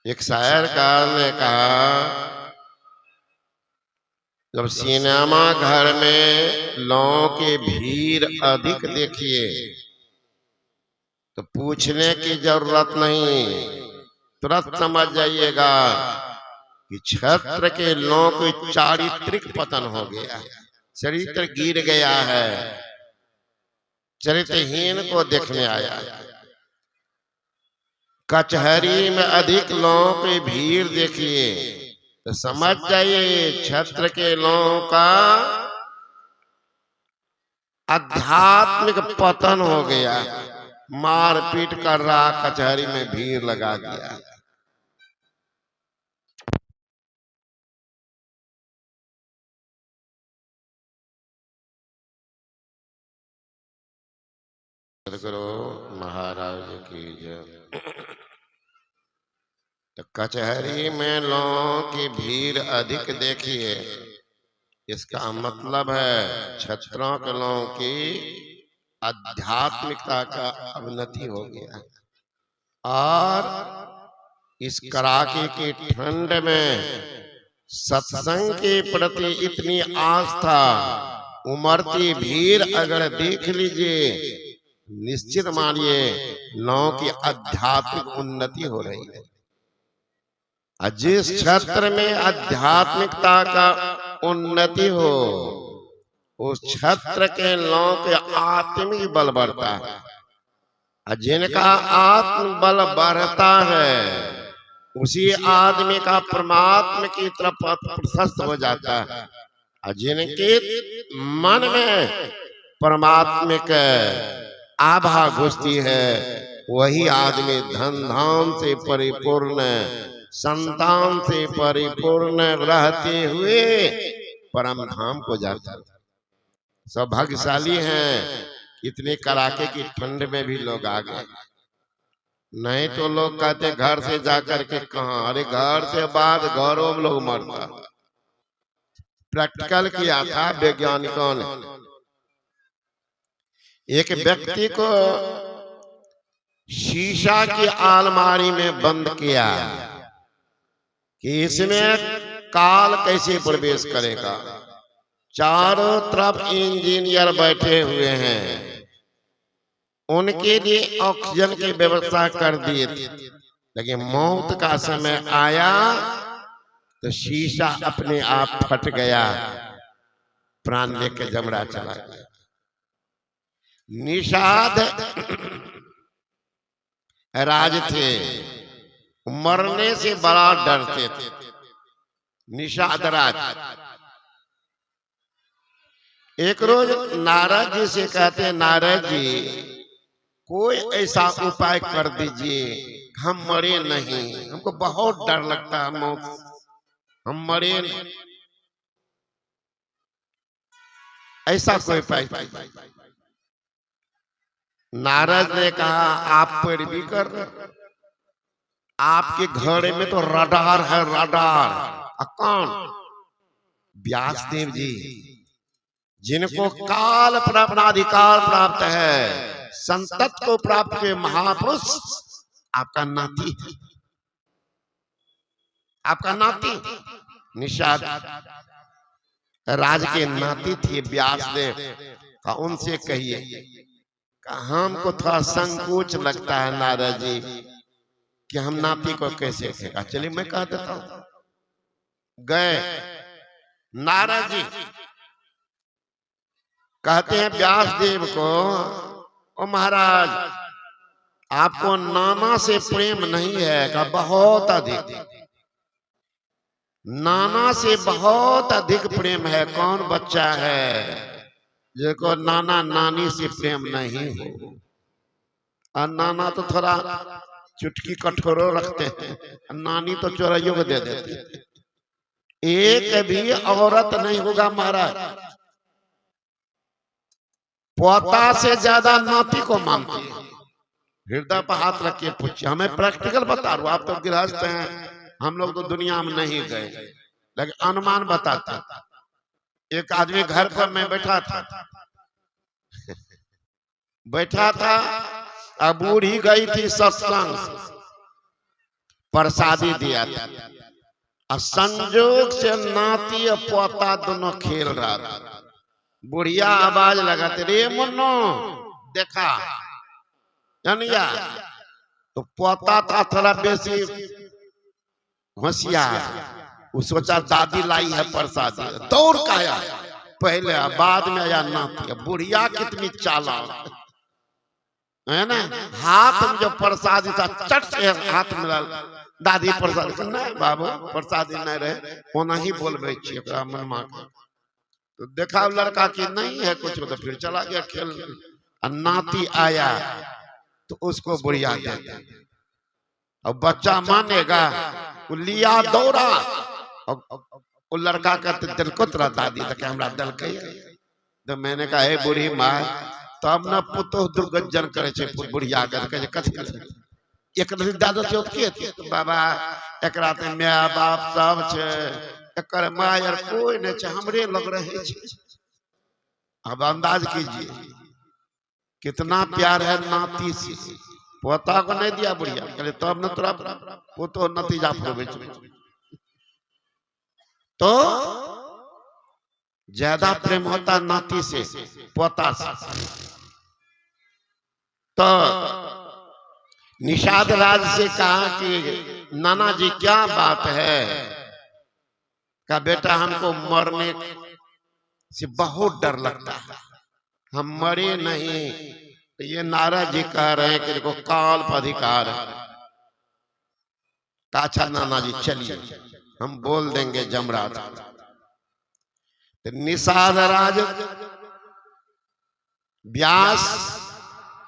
एक शायरकार ने कहा, जब सिनेमा घर में लोगों की भीड़ अधिक देखिए तो पूछने की जरूरत नहीं, तुरंत समझ जाइएगा कि छत्र के लोगों को चारित्रिक पतन हो गया, चरित्र गिर गया है, चरित्रहीन को देखने आया। कचहरी में अधिक लोगों की भीड़ देखिए तो समझ जाइए छत्र के लोगों का आध्यात्मिक पतन हो गया, मारपीट कर रहा, कचहरी में भीड़ लगा दिया। सदगुरु महाराज की जय। तो कचहरी में लोगों की भीड़ अधिक देखिए, इसका मतलब है छत्रों के लोगों की आध्यात्मिकता का अवनति हो गया। और इस कड़ाके की ठंड में सत्संग के प्रति इतनी आस्था, उमड़ती भीड़ अगर देख लीजिए, निश्चित मानिए लोगों की आध्यात्मिक उन्नति हो रही है। जिस क्षेत्र में आध्यात्मिकता का उन्नति हो, उस क्षेत्र के लोगों के आत्मिक बल बढ़ता है। जिनका आत्म बल बढ़ता है उसी आदमी का परमात्मा की तरफ प्रशस्त हो जाता है। और जिनके मन में परमात्मिक आभा घुसती है वही आदमी धन धाम से परिपूर्ण, संतान से परिपूर्ण रहते हुए परम धाम को जाता है। सौभाग्यशाली हैं, इतने कड़ाके की ठंड में भी लोग आ गए। नहीं तो लोग कहते घर से जाकर के कहा, अरे घर से बाद घरों में लोग मरता। प्रैक्टिकल किया था वैज्ञानिकों ने। एक व्यक्ति को शीशा की अलमारी में बंद किया कि इसमें काल कैसे प्रवेश करेगा। चारों तरफ इंजीनियर बैठे हुए हैं, उनके लिए ऑक्सीजन की व्यवस्था कर दिए थे, लेकिन मौत का समय आया तो शीशा अपने आप फट गया, प्राण लेके जमरा चला गया। निषाद राज थे, मरने से बड़ा डरते थे। निषाद राज एक रोज नारद जी से कहते, नारद जी कोई ऐसा उपाय कर दीजिए, हम मरे नहीं, हमको बहुत डर लगता है मौत, हम मरे नहीं, ऐसा कोई उपाय। नारद ने कहा, आप पैरवी कर रहे, आपके घर में तो रडार है, रडार। कौन? व्यासदेव जी, जिनको काल पर अपना अधिकार प्राप्त है, संतत को प्राप्त हुए महापुरुष आपका नाती है, आपका नाती। निषाद राज के नाती थे व्यासदेव का, उनसे कहिए हमको थोड़ा संकोच लगता है नारद जी कि हम नाती को कैसे कहेगा। चलिए मैं कह देता हूं। गए नारद जी कहते हैं व्यासदेव को, ओ महाराज आपको नाना से प्रेम नहीं है का? बहुत अधिक, नाना से बहुत अधिक प्रेम है। कौन बच्चा है जिसको नाना नानी से प्रेम नहीं हो? और नाना तो थोड़ा चुटकी कठोरो रखते हैं, नानी तो चोरइयों को दे देती है। एक भी औरत नहीं होगा महाराज पोता से ज्यादा नाती को मानती है। हृदय पर हाथ रख के पूछिए, हमें प्रैक्टिकल बता रहा हूं, आप तो गृहस्थ हैं, हम लोग तो दुनिया में नहीं गए, लेकिन अनुमान बताता। एक आदमी घर पर मैं बैठा था, अब बूढ़ी गई थी सत्संग, प्रसादी दिया था। और संजोग से नाती और पोता दोनों खेल रहा था। बुढ़िया आवाज लगाते, रे मुन्नो देखा जानिया। तो पोता था थोड़ा बेसी होशियार, वो सोचा दादी लाई है प्रसादी, दौड़ का आया पहले, बाद में आया नाती। बुढ़िया कितनी चालाक है ना, हाथ में जो प्रसादी था चट से हाथ में दादी प्रसादी, नहीं बाबू प्रसादी नहीं रहे होना ही बोलबे छियै मन मां के। तो देखा लड़का की नहीं है कुछ, तो फिर चला गया खेल। नाती आया तो उसको बुढ़िया दे दी। अब बच्चा मानेगा, वो लिया दौड़ा, वो लड़का का दिल को तेरा दादी तक हमरा दल के। तो मैंने कहा हे बूढ़ी माँ, तब न पुतोह दुर्गजन करे छे, बुढ़िया के कथी एक रही दादा चौथ के तो बाबा एकरा ते माय बाप सब छे, एकर माय और कोई नहीं छे, हमरे लग रहे छे। अब अंदाज कीजिए कितना प्यार है नाती से। पोता को नहीं दिया बुढ़िया, कहले तब न तोरा पुतोह नतीजा फरबे छे। तो ज्यादा प्रेम होता नाती से पोता से। तो निषाद राज से कहा कि नाना जी क्या बात है, का बेटा हमको मरने से बहुत डर लगता है, हम मरे नहीं। तो ये नारद जी कह रहे हैं कि देखो काल पर अधिकार है। अच्छा नाना जी चलिए हम बोल देंगे जमराज। तो निषाद राज, व्यास,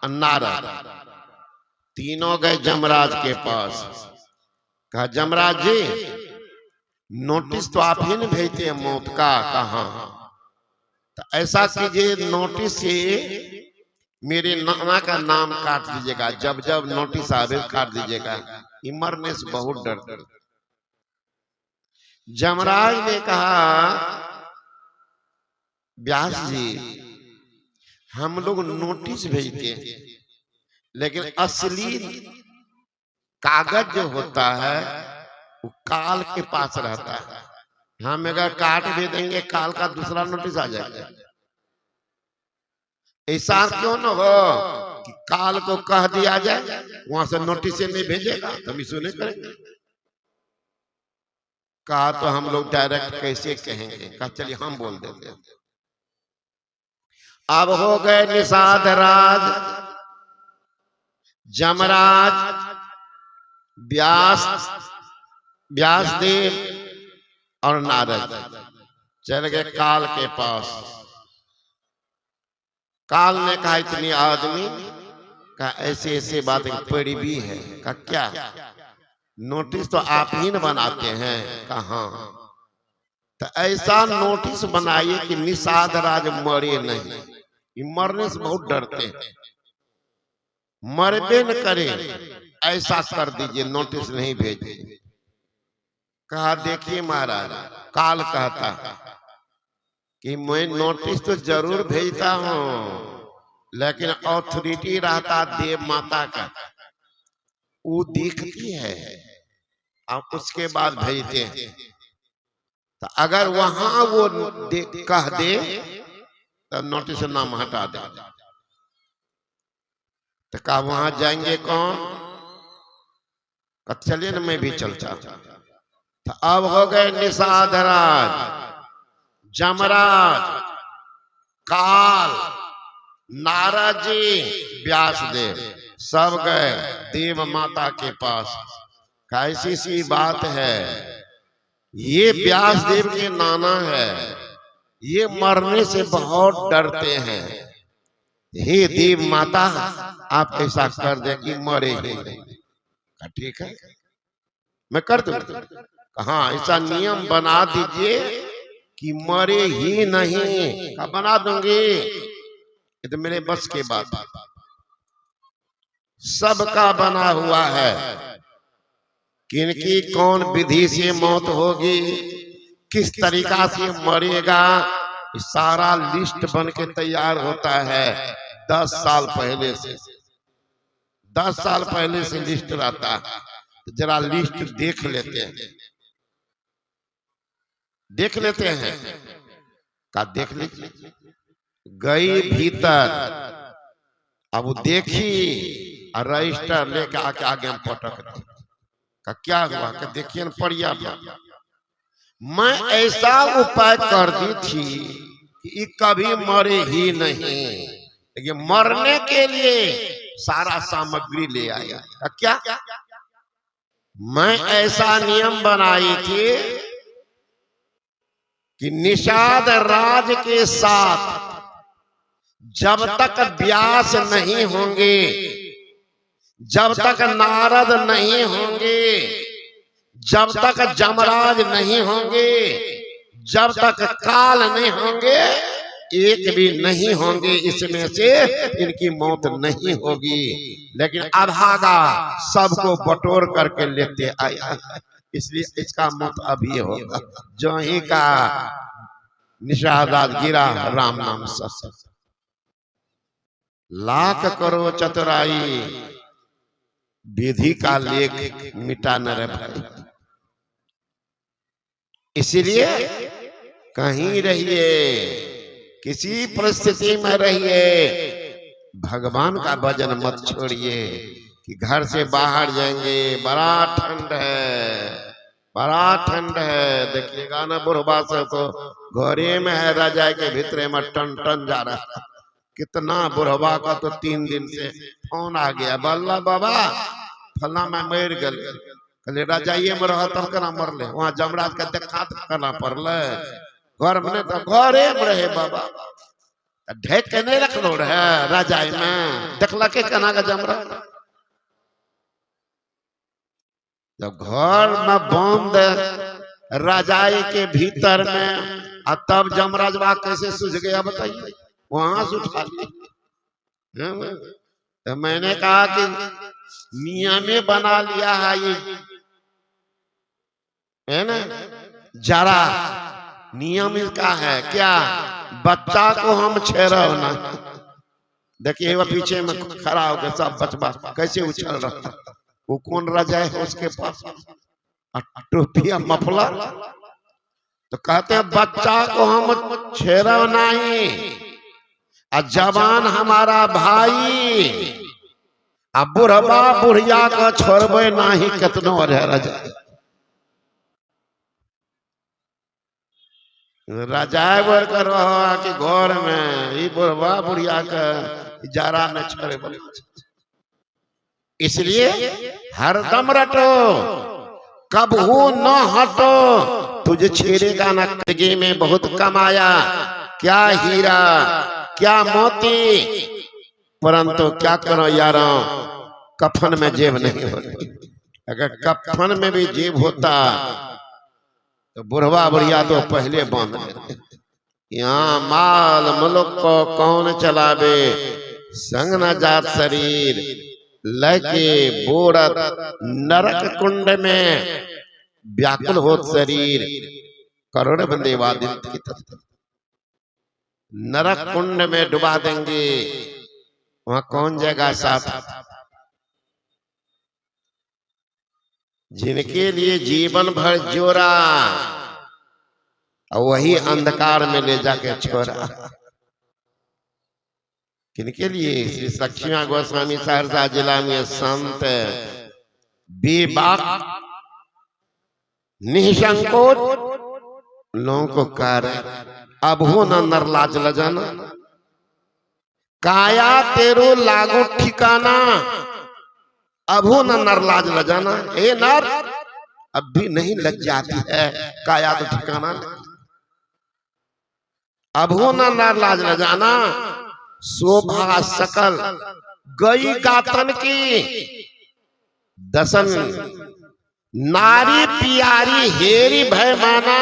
नारद तीनों गए जमराज के पास। कहा जमराज जी नोटिस तो आप ही ने भेजते हैं मौत का, कहा तो ऐसा कीजिए नोटिस से मेरे नाना का नाम काट दीजिएगा, जब जब नोटिस आवे काट दीजिएगा, मरने से बहुत डरते। जमराज ने कहा व्यास जी हम लोग नोटिस भेजते हैं, लेकिन असली कागज जो होता है वो काल के पास रहता है। हम अगर काट भी देंगे काल का दूसरा नोटिस आ जाएगा। ऐसा क्यों न हो कि काल को कह दिया जाए, वहां से नोटिस नहीं भेजेगा तो हम इशू नहीं करेंगे। कहा तो हम लोग डायरेक्ट कैसे कहेंगे, कहा चलिए हम बोल देते हैं। अब हो गए निषाद राज, जमराज, व्यास, व्यासदेव और नारद चल गए काल के पास। काल ने कहा इतनी आदमी का ऐसे ऐसे बात पड़ी भी है। का क्या नोटिस तो आप ही न बनाते हैं? कहा तो ऐसा नोटिस बनाइए कि निषाद राज मरे नहीं, मरने से बहुत डरते हैं, मरबे न करे ऐसा कर दीजिए, नोटिस नहीं भेजिए। कहा देखिए महाराज, काल कहता कि मैं नोटिस तो जरूर भेजता हूं, लेकिन अथॉरिटी रहता देव माता का, वो दिखती है आप उसके बाद भेजते हैं। तो अगर वहां वो कह दे तो नोटिस नाम हटा दे। तो कहा वहां जाएंगे कौन? चलिए ना मैं भी चलता। तो अब हो गए निषाद राज, जमराज, काल, नारद जी, व्यासदेव सब गए देव माता के पास। कैसी सी बात है, ये व्यासदेव के नाना है, ये मरने से बहुत डरते हैं, हे देव माता आप ऐसा कर दे कि मरे ही नहीं। ठीक है मैं कर दूं। हाँ ऐसा नियम बना दीजिए कि मरे ही नहीं, का बना दूंगी, ये तो मेरे बस की बात। सबका बना हुआ है, किनकी कौन विधि से मौत होगी, किस तरीका से मरेगा, सारा लिस्ट बन के तैयार होता है 10 साल पहले से। 10 साल पहले से लिस्ट रहता है। तो जरा लिस्ट देख लेते हैं का देख लीजिए। गई भीतर, अब वो देखी और रजिस्टर लेके आके आगे हम पटक रहे का क्या हुआ कि देखिए पड़िया मैं ऐसा उपाय कर दी थी कि कभी मरे ही नहीं, लेकिन मरने के लिए सारा सामग्री ले आया। क्या मैं ऐसा नियम बनाई थी कि निषाद राज के साथ जब तक व्यास नहीं होंगे, जब तक नारद नहीं होंगे, जब तक जमराज नहीं होंगे, जब तक काल नहीं होंगे, एक भी नहीं होंगे, इसमें से इनकी मौत नहीं होगी। लेकिन अभागा सबको बटोर करके लेते आया, इसलिए इसका मौत अभी होगा। जो ही का निषाद गिरा, राम नाम सत्य, लाख करो चतुराई, विधि का लेख मिटा न रहे। इसलिए कहीं रहिए, किसी परिस्थिति में रहिए, भगवान का भजन मत छोड़िए कि घर से बाहर जाएंगे बड़ा ठंड है, बड़ा ठंड है। देखिएगा ना बुढ़वा सब को घरे में है, रजाई के भीतर में टन टन जा रहा है। कितना बुढ़वा का तो 3 दिन से फोन आ गया, बल्ला बाबा फला मैं मर गल, कहले रजाइए में रह तब कना मरले, वहां जमराज का देखा करना पड़ले, घर में तो घरे में रहे बाबा, ढेक के नहीं रख लो रहे रजाई में, देखला के कना का जमराज। जब घर में बंद रजाई के भीतर में, तब जमराज बा कैसे सूझ गया बताइए, वहां से उठा लिया। तो मैंने कहा कि नियम बना लिया है ये, है ना, जरा नियम इसका है क्या, बच्चा को हम छेड़ो ना। देखिए वो पीछे में खड़ा होकर सब बचवा कैसे उछल रहा, वो कौन रजाई है उसके पास, टोपिया मफला। तो कहते हैं बच्चा को हम छेड़ो नहीं, जवान हमारा भाई, अब बुढ़वा बुढ़िया को छोड़बे नहीं, कितनो रजाई रजाई करो कि घर में ये बुढ़वा बुढ़िया का जारा में छोड़े। इसलिए हरदम रटो, कबहू न हटो, तुझे छेड़ेगा न। जिंदगी में बहुत कमाया, क्या हीरा क्या मोती, परंतु क्या करो यारों, कफन में जेब नहीं होती। अगर कफन में भी जेब होता तो बुढ़वा बुढ़िया तो पहले बांध लेते। यहाँ माल मुल्क को कौन चलावे, संग न जात शरीर, लके बोरत नरक कुंड में, व्याकुल होत शरीर, करोड़ बंदे वादित की तरह नरक कुंड में डुबा देंगे। वहां कौन जाएगा साथ, जिनके लिए जीवन भर जोरा और वही अंधकार में ले जाके छोड़ा। किनके लिए, श्री सखिया गोस्वामी सहरसा जिला में संत बेबाक निसंकोच लोगों को कार्य, अब हो न नर लाज ल जाना, काया तेरो लागू ठिकाना, अब हो न नर लाज ल जाना। ए नर, अब भी नहीं लग जाती है काया तो ठिकाना, अब हो न नर लाज ल जाना। शोभा सकल गई गातन की, दसन नारी प्यारी हेरी भय माना,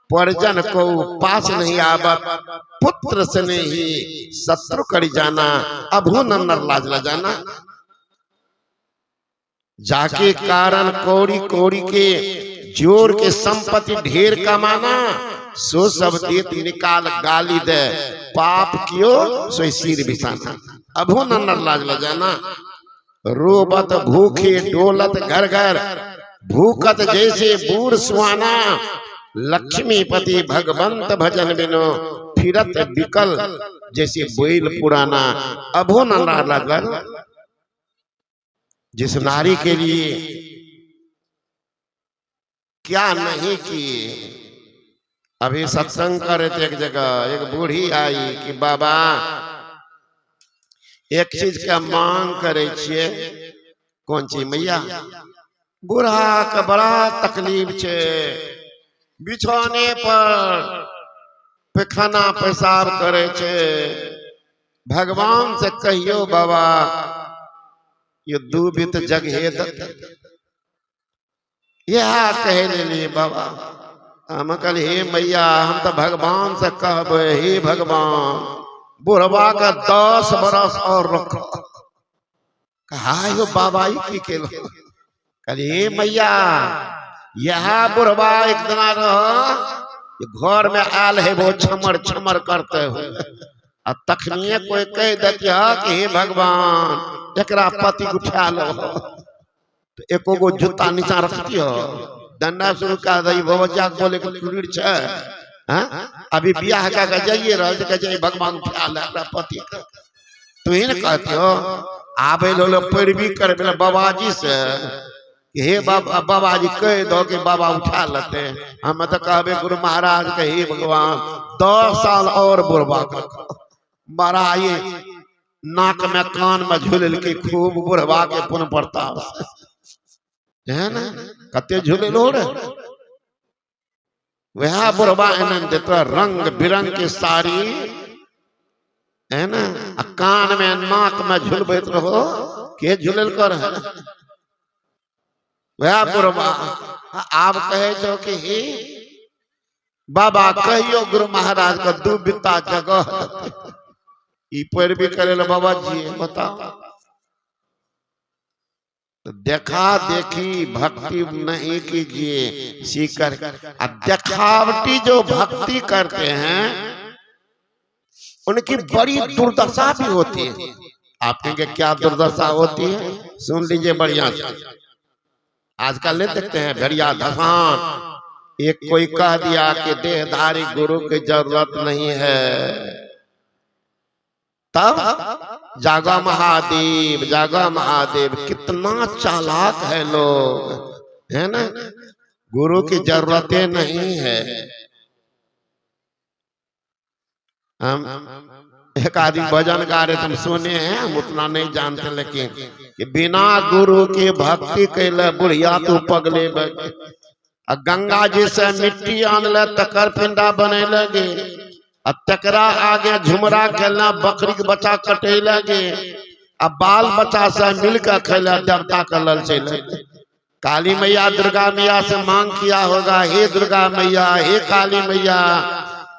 परिजन को पास नहीं आवत, पुत्र से ही शत्रु कर जाना, अब हो न नर लाज ल जाना। जाके कारण कौड़ी कौड़ी के जोर के संपत्ति ढेर कमाना, सो सब देत निकाल गाली दे, पाप कियो सो सिर बिछाना, अब हो न नर लाज ल जाना। रोबत भूखे डोलत घर घर, भूखत जैसे बूढ़ सुहाना, लक्ष्मीपति भगवंत भजन बिनो, फिरत विकल जैसे बैल पुराना। अभो न लगन जिस नारी के लिए क्या नहीं किए। अभी सत्संग करे थे एक जगह, एक बूढ़ी आई कि बाबा एक चीज का मांग करे छिए। कौन चीज मैया? बूढ़ा का बड़ा तकलीफ छे, बिछौने पर पैखाना पेशाब करे छे। भगवान से कहियो बाबा ये दूबित जगहे यह कहे ले लिए बाबा। हम कल हे मैया हम तो भगवान से कहबे, हे भगवान बुढ़वा का 10 बरस और रखो। कहा यो बाबा ही के लो। कल हे मैया यह बुढ़वा एक दिन रह घर में आल है वो छमर छमर करते हुए, तखनिए कोई कह देती है कि हे भगवान एकरा पति उठा लो, तो एको गो जूता नीचा रखती हो, डंडा शुरू कर दई भवजा बोले के चुरीर छे। अभी बियाह का जाइए रह के जाइए भगवान उठा ले एकरा पति का। तू ही न कहती हो आबे लो पैरवी कर बाबाजी से, हे बाबाजी कह दो कि बाबा उठा लेते। हम तो कहबे गुरु महाराज के हे भगवान 10 साल और बुढ़वा बड़ा ये नाक में कान में झूल के खूब बुढ़वा के पुन प्रताप है ना, कते झूले लो रे। वह बुढ़वा एनन देता रंग बिरंग की साड़ी है ना, कान में नाक में झूलबैत रहो के झूलल कर है। वह बुढ़वा आप कहे जो कि हे बाबा कहियो गुरु महाराज का दुबिता जगह ई पैरवी करे बाबा जी बताओ। देखा देखी भक्ति नहीं कीजिए, सीकर दिखावटी जो भक्ति करते हैं उनकी बड़ी दुर्दशा भी होती है। आप कहेंगे क्या दुर्दशा होती है? सुन लीजिए बढ़िया से। आजकल नहीं देखते हैं भेड़िया धसान, एक कोई कह दिया कि देहधारी गुरु की जरूरत नहीं है, तब जागा महादेव जागा महादेव। कितना चालाक है लोग, है ना। गुरु की जरूरतें नहीं है। हम एक आदमी भजन गा रहे तुम सुने हैं, हम उतना नहीं जानते, लेकिन कि बिना गुरु की भक्ति कैले बुढ़िया तू पगले बगे। गंगा जी से मिट्टी आनले तकर पिंडा बने लगे, तकरा आगे झुमरा खेलना बकरी के बच्चा कटे लगे, अब बाल बच्चा से मिलकर खेला देवता का लल चले। काली मैया दुर्गा मैया से मांग किया होगा, हे दुर्गा मैया हे काली मैया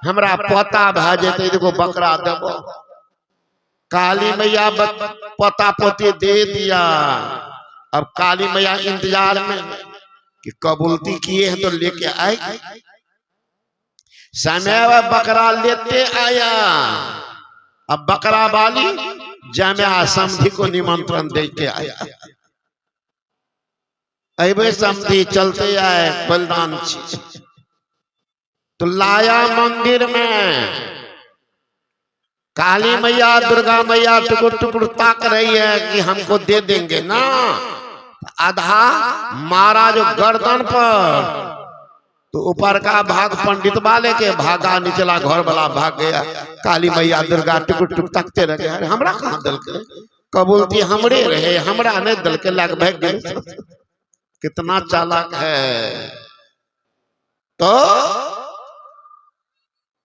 हमरा पोता भाजे तो देखो बकरा देवो। काली मैया पोता पोती दे दिया। अब काली मैया इंतजार में कि कबूलती किए हैं तो लेके आए। समय बकरा लेते आया। अब बकरा वाली जमा समधी को निमंत्रण देके आया। अबे समधी चलते आए बलिदान तो लाया मंदिर में। काली मैया दुर्गा मैया टुकुर टुकुर ताक रही है कि हमको दे देंगे ना। आधा मारा जो गर्दन पर, तो ऊपर का भाग पंडित वाले के भागा, निचला घर वाला भाग गया। काली मैया दुर्गा टुकुर टुक तकते रह गए, हमरा कहाँ दल के कबूलती हमरे रहे, हमरा नहीं दल के लग भाग गए। कितना चालाक है। तो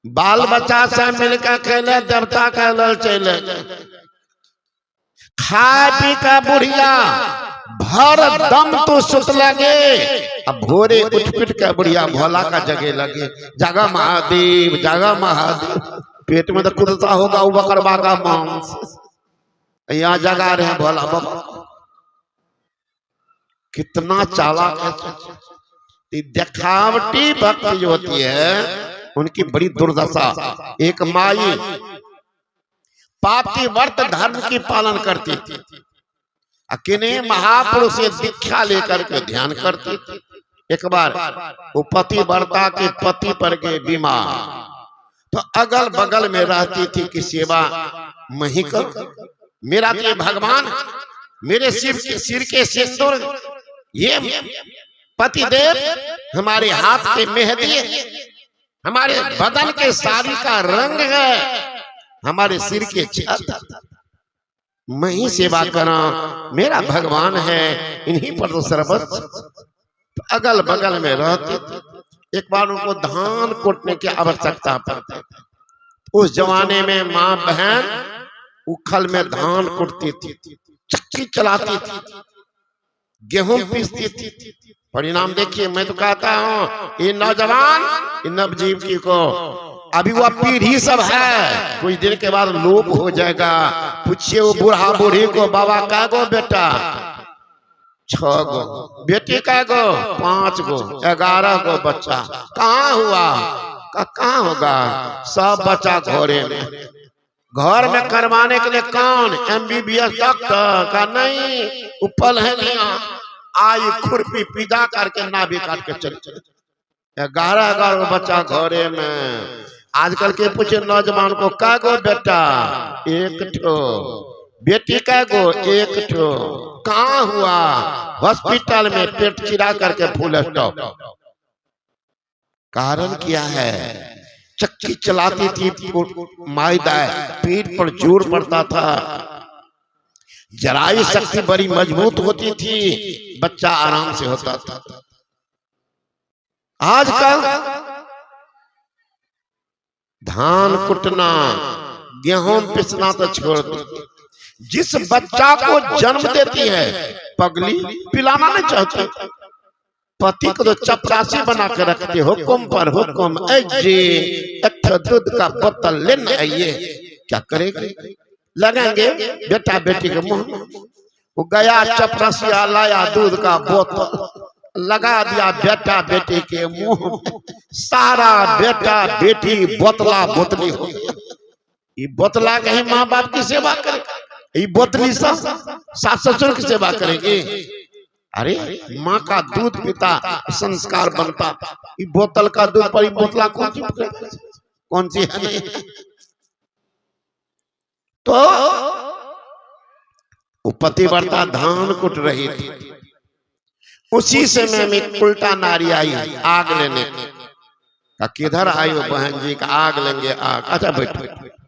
बाल बच्चा से मिलकर खेले देवता का लल चले। खा पी का बुढ़िया भर दम तो सुत लगे। अब भोरे उठ पिट के बुढ़िया भोला का जगह लगे, जागा महादेव जागा महादेव। पेट में तो कुदता होगा वो बकरवा का मांस, यहाँ जगा रहे हैं भोला बाबा। कितना चालाक है। दिखावटी भक्ति जो होती है उनकी बड़ी दुर्दशा। एक माई पाप की व्रत धर्म की पालन करती थी, किन्हीं महापुरुष से दीक्षा लेकर के ध्यान करते थे। एक बार वो पतिव्रता के पति पर गए बीमार, तो अगल बगल में रहती थी कि सेवा मैं ही करूं, मेरा तो ये भगवान, मेरे सिर के सिंदूर, ये पतिदेव, हमारे हाथ के मेहंदी, हमारे बदन के साड़ी का रंग है, हमारे सिर के छत, मैं ही सेवा करा, मेरा भगवान है, इन्हीं पर तो सर्वस्व। तो अगल बगल में रहते थे। एक बार उनको धान कूटने की आवश्यकता पड़ती, उस जमाने में माँ बहन उखल में धान कूटती थी, चक्की चलाती थी, गेहूं पीसती थी। परिणाम देखिए, मैं तो कहता हूँ ये नौजवान, ये नवजीवन को अभी वह पीढ़ी सब है, कुछ दिन के बाद लोप हो जाएगा। पूछिए वो बूढ़ा बूढ़ी को, बाबा कै गो बेटा? 6 गो। बेटी कै गो? 5 गो। 11 गो बच्चा। कहाँ हुआ? कहाँ होगा? सब बच्चा घरे में। घर में करवाने के लिए कौन? MBBS डॉक्टर का नहीं, उपल है नहीं, आई खुरपी पिदा करके नाभि काट के चले। 11 गो बच्चा घरे में। आजकल के पूछे नौजवान को, कै गो बेटा? 1 ठो। बेटी कै गो? 1 ठो। कहाँ हुआ? हॉस्पिटल में, पेट चिरा करके फुल स्टॉप। कारण क्या है? चक्की चलाती थी, मायदा पीठ पर जोर पड़ता था, जरायु शक्ति बड़ी मजबूत होती थी, बच्चा आराम से होता था। आजकल धान कुटना, गेहूं पिसना तो छोड़ दो, जिस बच्चा को जन्म देती है पगली पिलाना नहीं चाहती, पति को तो चपरासी बना के रखते, हुक्म पर हुक्म, जी एक दूध का बोतल लेने आइए। क्या करेंगे? लगेंगे बेटा बेटी के मुंह में। वो गया चपरासिया, लाया दूध का बोतल, लगा दिया बेटा बेटी के मुंह में, सारा बेटा बेटी बोतला बोतली हो गया। ये बोतला के ही माँ बाप की सेवा करे, ये बोतली सास ससुर की सेवा करेगी। अरे माँ का दूध पीता संस्कार बनता, ये बोतल का दूध पर बोतला कौन सी है? नहीं। तो वो पतिव्रता धान कुट रही थी, उसी समय में उल्टा नारी आई आग लेने का। किधर आई हो बहन जी? का आग लेंगे। आग? अच्छा बैठ।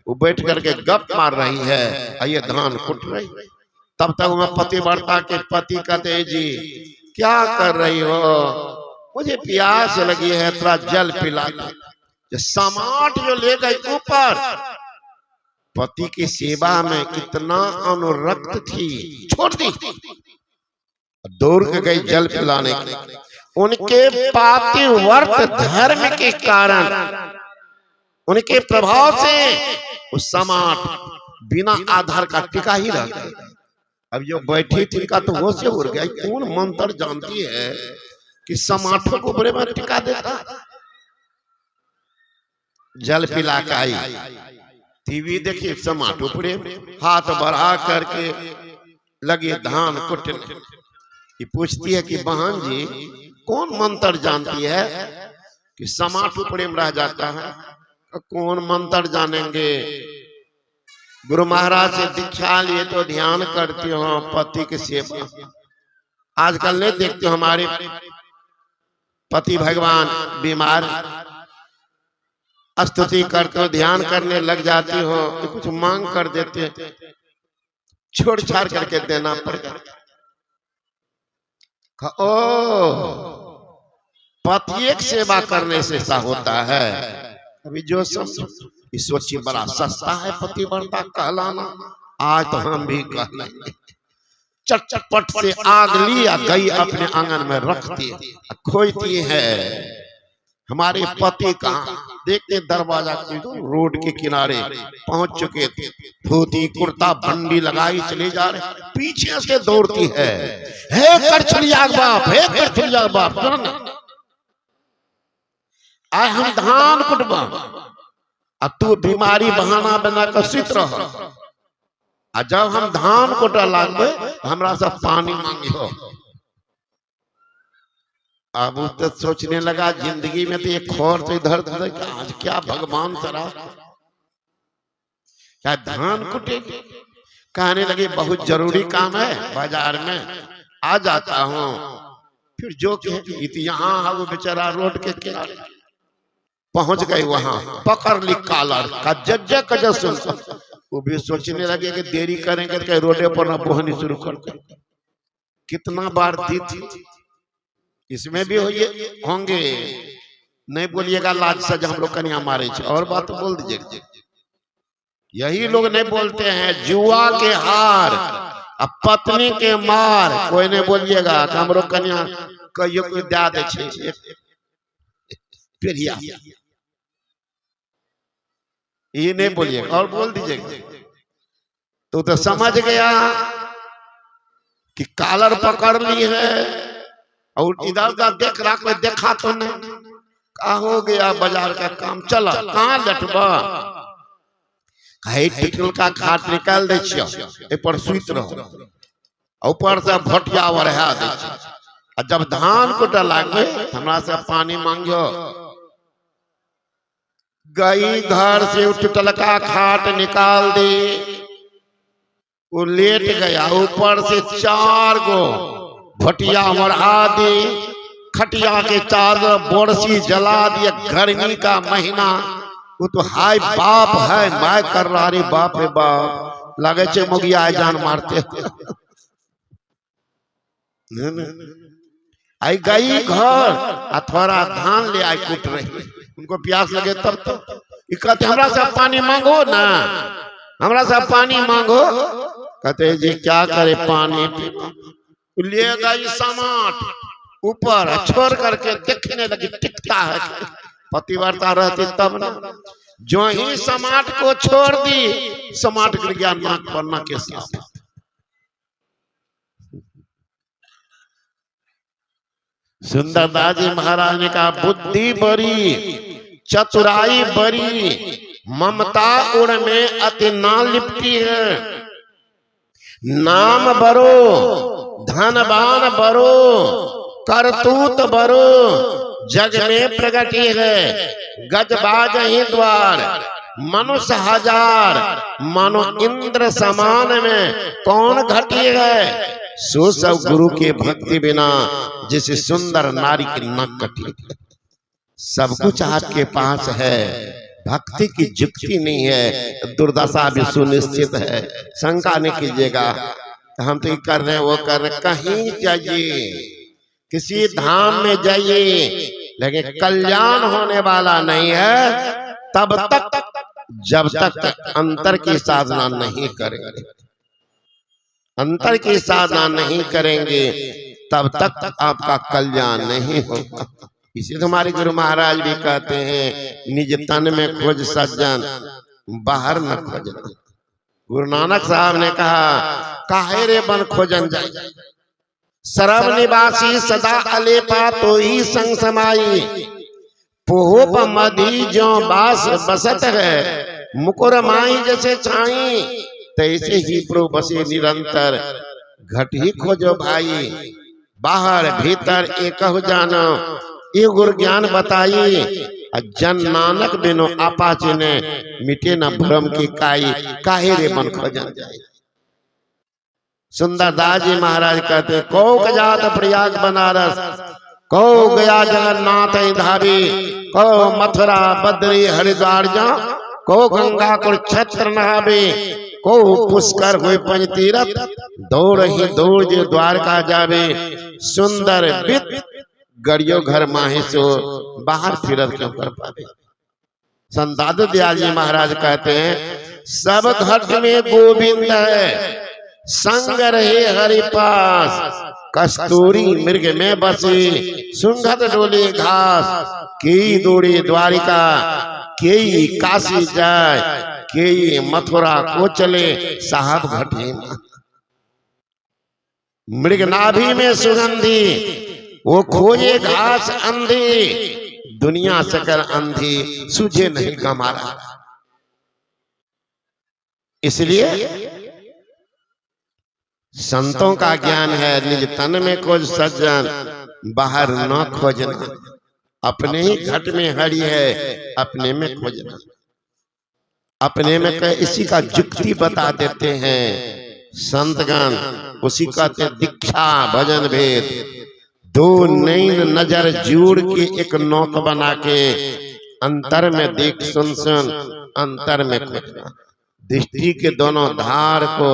वो बैठ करके गप मार रही है, ये धान कुट रही। तब तक मैं पतिव्रता के पति कहते, जी क्या कर रही हो? मुझे प्यास लगी है, थोड़ा जल पिला दो। समाट जो ले गई ऊपर, पति की सेवा में इतना अनुरक्त थी, छोड़ दी, दौड़ के गई जल पिलाने के। उनके पातिव्रत धर्म के कारण, उनके प्रभाव से उस समाट बिना आधार का टिका ही रह गया। अब जो बैठी थी का तो वो से उड़ गया। कौन मंत्र जानती है कि समाठों को बड़े में टिका देता? जल पिला के आई, टीवी देखी, समाठो पड़े, हाथ बढ़ा करके लगी धान कुटने। ये पूछती है कि बहन जी कौन मंत्र जानती है कि समाठो पड़े में रह जाता है? कौन मंत्र जानेंगे? गुरु महाराज से दीक्षा लिए तो ध्यान करती हो पति की सेवा। आजकल नहीं देखते हो हमारे पति भगवान बीमार, स्तुति करते हो, ध्यान करने लग जाती हो, तो कुछ मांग कर देते, छोड़ छाड़ करके देना पड़ेगा। ओ पति एक सेवा करने से ऐसा होता है। अभी जो समझो सोचिए, बड़ा सस्ता है पतिव्रता कहलाना। आज तो हम भी कह लेंगे, चटपट से आग लिया गई अपने आंगन में रखती खोजती है। हमारे पति का देखते दरवाजा रोड के किनारे पहुंच चुके थे, धोती कुर्ता बंडी लगाई चले जा रहे, पीछे से दौड़ती है, हे करछुलिया बाप, हे करछुलिया बाप, आए हम धान कुटबा, अब तू बीमारी बहाना बना कर सुत रह। आ जब हम धान कोटा लागबे हमरा सब पानी मांगियो। अब वो तो सोचने लगा जिंदगी में तो एक खोर तो इधर उधर आज क्या भगवान सरा क्या धान कुटे। कहने लगे बहुत जरूरी काम है बाजार में आ जाता हूँ। फिर जो यहाँ वो बेचारा रोड के किनारे पहुंच गए, वहां पकड़ ली कालर का जज्जा कजा सुन। वो भी सोचने लगे कि देरी करेंगे तो रोडे पर ना बोहनी शुरू कर। कितना बार दी थी, इसमें भी होंगे। नहीं बोलिएगा लाज सज हम लोग कन्या मारे और बात बोल दीजिए। यही लोग नहीं बोलते हैं जुआ के हार अब पत्नी के मार। कोई नहीं बोलिएगा हम लोग कन्या कहियो कोई दे दे फिर ये नहीं बोलिएगा और बोल दीजिए। तो समझ गया कि कालर पकड़ ली है और इधर उधर देख रहा, कोई देखा तो नहीं। कहा हो गया बाजार का काम, चला कहाँ लटबा टिकल का खाट निकाल दे पर सुत रहो, ऊपर से भटिया वरहा दे। जब धान कोटा लागबे हमरा से पानी मांगियो। गई घर से टूटल का खाट निकाल दे, वो लेट गया। ऊपर से 4 गो भटिया मरहा दी, खटिया के चादर बोरसी जला दिया। गर्मी का महीना, वो तो हाय बाप है मैं कर रहा रे बाप रे बाप, लगे छे मुगिया जान मारते। आई गई घर थोड़ा धान ले आई कूट रही। उनको प्यास लगे तब तो कहते हमरा से पानी मांगो ना, हमरा से पानी मांगो। कहते जी क्या करे पानी ले गई समाट ऊपर छोड़ करके देखने लगी टिकता है। पतिव्रता रहती तब ना, जो ही समाट को छोड़ दी समाट गिर गया नाक पर ना के साथ। सुंदरदास जी महाराज ने कहा बुद्धि बड़ी चतुराई बड़ी, ममता उड़ में अति ना लिपटी है। नाम बरो धनवान बरो करतूत बरो जग में प्रगति है। गजबाज ही द्वार मनुष्य हजार, मानो इंद्र समान में कौन घटी है। सो सब गुरु के भक्ति बिना जिसे सुंदर नारी की न कटी। सब कुछ आपके पास है, भक्ति की जुक्ति नहीं है, दुर्दशा भी सुनिश्चित है। शंका नहीं कीजिएगा हम तो ये कर रहे हैं वो कर रहे। कहीं जाइए किसी धाम में जाइए, लेकिन कल्याण होने वाला नहीं है तब तक जब तक अंतर की साधना नहीं करेंगे। अंतर की साधना नहीं करेंगे तब तक आपका कल्याण नहीं होगा। इसी तो हमारे गुरु महाराज भी कहते हैं निज तन में खोज सज्जन बाहर न खोज। गुरु नानक साहब ने कहा काहे रे बन खोजन जाए, सरब निवासी सदा अलेपा तो ही संग समाई। पोहोप मधी जो बास बसत है, मुकुर माई जैसे छाई। तैसे ही प्रो बसे निरंतर घट ही खोजो भाई। बाहर भीतर एक हो जानो ये गुरु ज्ञान बताई। जन नानक बिनो आपाचे ने मिटे न भ्रम की काई। काहे रे मन खोजन जाए। सुंदरदास जी महाराज कहते को जात प्रयाग बनारस, को गया जगन्नाथ धाबी, को मथुरा बद्री हरिद्वार जा, को गंगा कुरुक्षेत्र नहावे, को पुष्कर हुए पंचतीरथ। दौड़ ही दौड़ जो द्वारका जावे, सुंदर बित गड़ियो घर माहे सो बाहर फिरत क्यों कर पावे। संत दादू दयाल जी महाराज कहते हैं सब घट में गोविंद है, संग रहे हरि पास। कस्तूरी मृग में बसी, सुंघत डोली घास। के दौड़े द्वारिका, के काशी जाए, के मथुरा को चले साहब घटे। मृग नाभि में सुगंधी, वो खोजे घास अंधी। दुनिया सकल अंधी, सूझे नहीं कमारा। इसलिए संतों का ज्ञान है निज तन में खोज सज्जन, बाहर न खोजना। अपने ही घट में हरि है, अपने में खोजना। अपने में कह इसी का जुक्ति बता देते हैं संतगण, उसी कहते दीक्षा भजन भेद। दो नैन नजर जोड़ के एक नौक बना के, अंतर में देख सुन सुन अंतर में खोजना। दृष्टि के दोनों धार को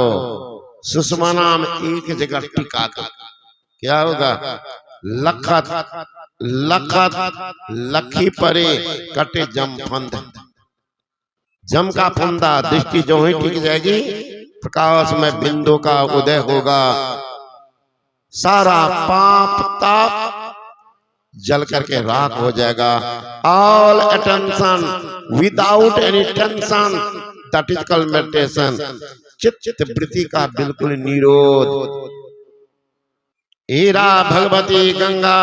सुषमा नाम एक जगह टिका दो, क्या होगा? लखत लखत लखी परे कटे जम फंद। जम का फंदा दृष्टि जो ही टिक जाएगी, प्रकाश में बिंदु का उदय होगा। सारा पाप ताप जल करके राख हो जाएगा। All attention without any tension, that is called meditation. चित्त वृत्ति का बिल्कुल निरोध। ईरा भगवती गंगा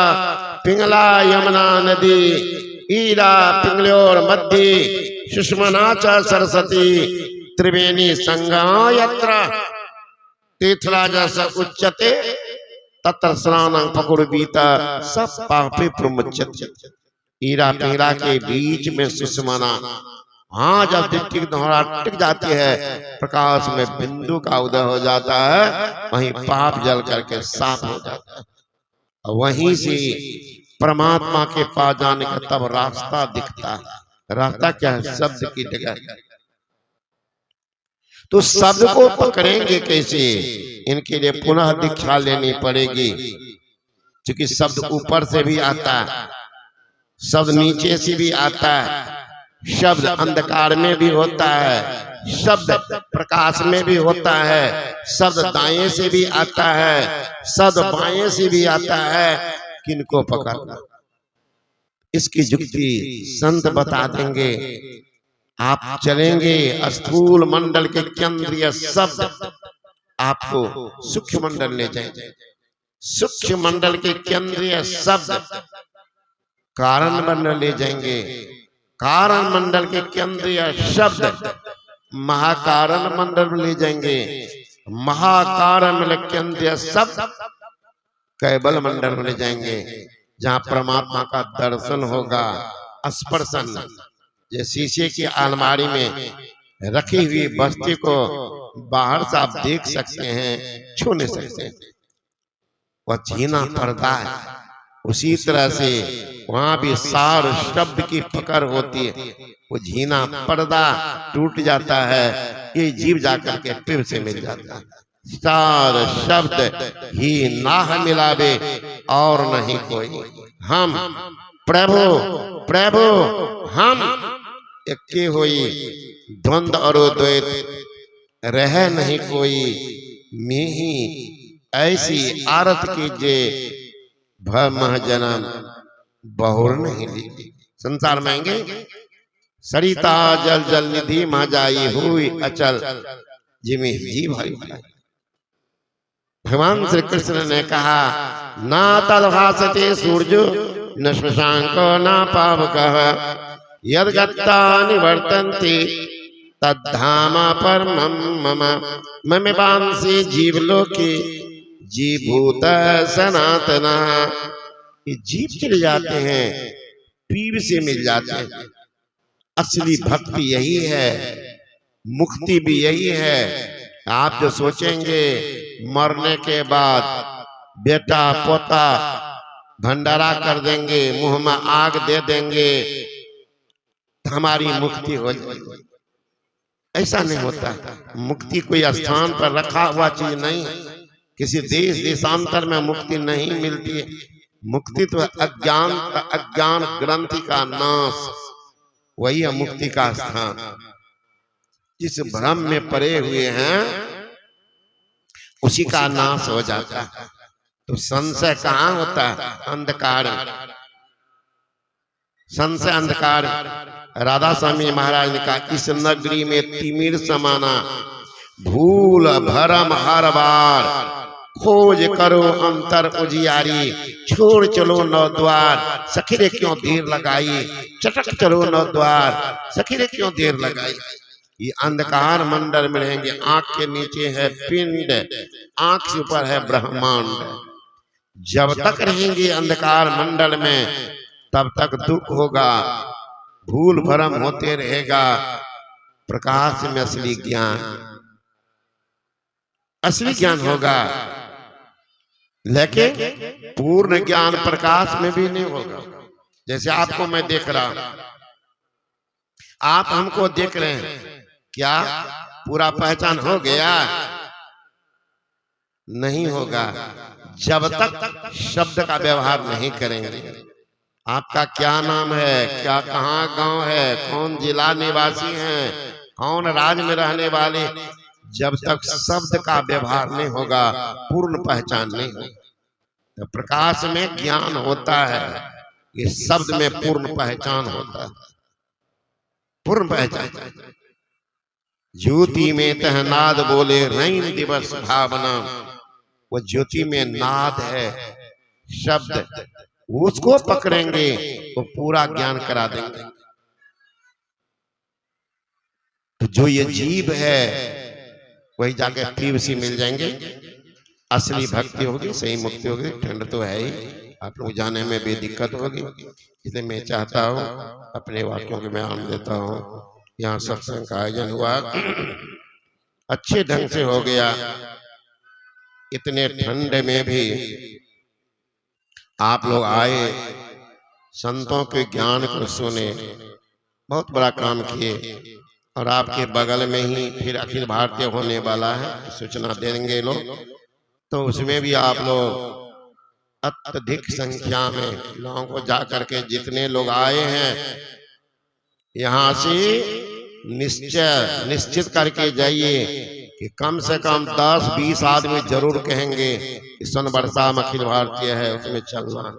पिंगला यमुना नदी, ईरा पिंगलोर मध्य सुषमना च सरस्वती, त्रिवेणी संगा यत्र तीर्थराज उच्यते तत्र स्नानं पकुड़बीता सब पापे प्रमुच्यते। ईरा पिंगला के बीच में सुषमना, हाँ जब दृष्टि दोहरा टिक जाती है, प्रकाश में बिंदु का उदय हो जाता है, वहीं पाप जल करके साफ हो जाता है। वहीं से परमात्मा के पास जाने का तब रास्ता दिखता है। रास्ता क्या है? शब्द की जगह। तो शब्द को पकड़ेंगे कैसे? इनके लिए पुनः दीक्षा लेनी पड़ेगी, क्योंकि शब्द ऊपर से भी आता है, शब्द नीचे से भी आता है, शब्द अंधकार में भी होता है, शब्द प्रकाश में भी होता है, शब्द दाएं से भी आता है, शब्द बाएं से भी आता है। किनको पकड़ना? इसकी जुक्ति संत बता देंगे। आप चलेंगे स्थूल मंडल के केंद्रीय शब्द आपको सूक्ष्म मंडल ले जाएंगे। सूक्ष्म मंडल के केंद्रीय शब्द कारण मंडल ले जाएंगे। कारण मंडल के केंद्रीय शब्द महाकारण मंडल में ले जाएंगे। महाकारण मंडल केंद्रीय शब्द कैबल मंडल में ले जाएंगे, जहां परमात्मा का दर्शन होगा, स्पर्शन। ये शीशे की अलमारी में रखी हुई वस्तु को बाहर से आप देख सकते हैं, छू नहीं सकते, वह छीना पर्दा है। उसी तरह से वहां भी सार शब्द की पकड़ होती है, वो झीना पर्दा टूट जाता है, ये जीव जाकर के फिर से मिल जाता है। सार शब्द ही नाह मिलावे और नहीं कोई। हम प्रभु प्रभु हम एक होई, द्वंद और द्वैत रह नहीं कोई। मिही ऐसी आरत कीजिए, भम जन्म बहुर नहीं ली। संसार में आएंगे, सरिता जल जल निधि मा जाई हुई अचल, जिमी जीव हरि। भगवान श्री कृष्ण ने कहा, ना तद्भासते सूर्यो न शशांको न पावकः, यद गत्ता निवर्तन्ते तद्धामा परमं मम। मम वांसी जीवलोके जीभूत सनातना। ये जीव चले जाते हैं, पीर से मिल जाते हैं। असली भक्ति यही है, मुक्ति भी यही है। आप जो सोचेंगे मरने के बाद बेटा पोता भंडारा कर देंगे, मुंह में आग दे देंगे, हमारी मुक्ति हो जाएगी, ऐसा नहीं होता। मुक्ति कोई स्थान पर रखा हुआ चीज नहीं, किसी देश देशांतर में मुक्ति नहीं मिलती है। मुक्ति तो अज्ञान ग्रंथि का नाश, वही है मुक्ति का स्थान। जिस भ्रम में पड़े हुए हैं उसी का नाश हो जाता है। तो संशय कहाँ होता है? अंधकार। संशय अंधकार। राधा स्वामी महाराज ने कहा, इस नगरी में तिमिर समाना, भूल भरम हर बार, खोज करो अंतर उजियारी, छोड़ चलो नौ द्वार, सखीरे क्यों देर लगाई, चटक चलो नौ द्वार, सखीरे क्यों देर लगाई। ये अंधकार मंडल में रहेंगे। आंख के नीचे है पिंड, आंख के ऊपर है ब्रह्मांड। जब तक रहेंगे अंधकार मंडल में तब तक दुख होगा, भूल भरम होते रहेगा। प्रकाश में असली ज्ञान होगा, लेकिन पूर्ण ज्ञान प्रकाश में भी नहीं होगा। जैसे आपको मैं देख रहा हूं, आप हमको देख रहे हैं, क्या पूरा पहचान हो गया? नहीं होगा जब तक शब्द का व्यवहार नहीं करेंगे। आपका क्या नाम है, क्या कहाँ गांव है, कौन जिला निवासी हैं, कौन राज्य में रहने वाले, जब तक शब्द का व्यवहार नहीं होगा पूर्ण पहचान नहीं होगी। तो प्रकाश में ज्ञान होता है, ये शब्द में पूर्ण पहचान होता है। पूर्ण पहचान ज्योति में तह नाद बोले रैन दिवस भावना, वो ज्योति में नाद है शब्द, उसको पकड़ेंगे तो पूरा ज्ञान करा देंगे। तो जो ये जीव है वही जाके पीव सी मिल जाएंगे। असली भक्ति होगी, सही मुक्ति होगी। ठंड तो है ही, आप लोग जाने में भी दिक्कत होगी, इसलिए मैं चाहता हूँ अपने वाक्यों के बयान देता हूँ। यहाँ सत्संग का आयोजन हुआ, अच्छे ढंग से हो गया। इतने ठंड में भी आप लोग आए, संतों के ज्ञान को सुने, बहुत बड़ा काम किए। और आपके बगल में ही फिर अखिल भारतीय होने वाला है, सूचना देंगे लोग, तो उसमें भी आप लोग अत्यधिक संख्या में लोगों को जाकर के, जितने लोग आए हैं यहाँ से निश्चित करके जाइए कि कम से कम 10-20 आदमी जरूर कहेंगे कि सोनबरसा में अखिल भारतीय है, उसमें चलना।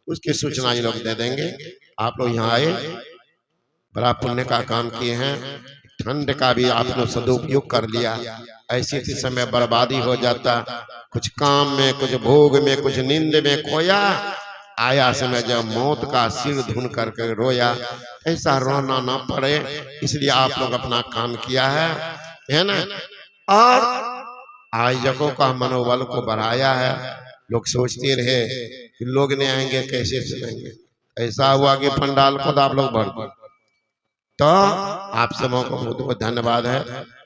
उसकी सूचना ये लोग दे देंगे। आप लोग यहाँ आए, बड़ा पुण्य का काम किए हैं। ठंड का भी आप लोग सदुपयोग कर लिया, ऐसी समय बर्बादी हो जाता, कुछ काम में, कुछ भोग में, कुछ नींद में खोया, आया समय जब मौत का सिर धुन करके रोया, ऐसा रोना ना पड़े, इसलिए आप लोग अपना काम किया है ना। और आयोजकों का मनोबल को बढ़ाया है। लोग सोचते रहे कि लोग नहीं आएंगे कैसे सुनेंगे, ऐसा हुआ कि पंडाल को आप लोग भर दो। तो आप सबों को बहुत बहुत धन्यवाद है।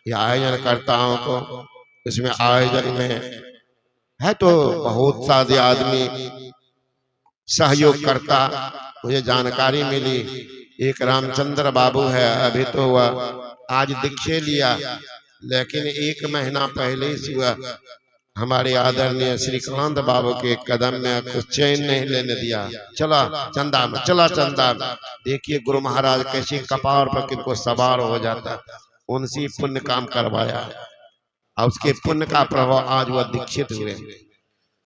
ये आयोजन करताओं को, इसमें आयोजन में है तो बहुत सारे आदमी सहयोग करता। मुझे जानकारी मिली, एक रामचंद्र बाबू है, अभी तो वह आज दीक्षा लिया, लेकिन 1 महीना पहले से हुआ हमारे आदरणीय श्रीकांत बाबू के कदम में कुछ चैन नहीं लेने दिया। चला चंदा में, चला चंदा में। देखिए गुरु महाराज कैसे कपार पर किनको सवार हो जाता, उनसे पुण्य काम करवाया और उसके पुण्य का प्रभाव आज वह दीक्षित हुए।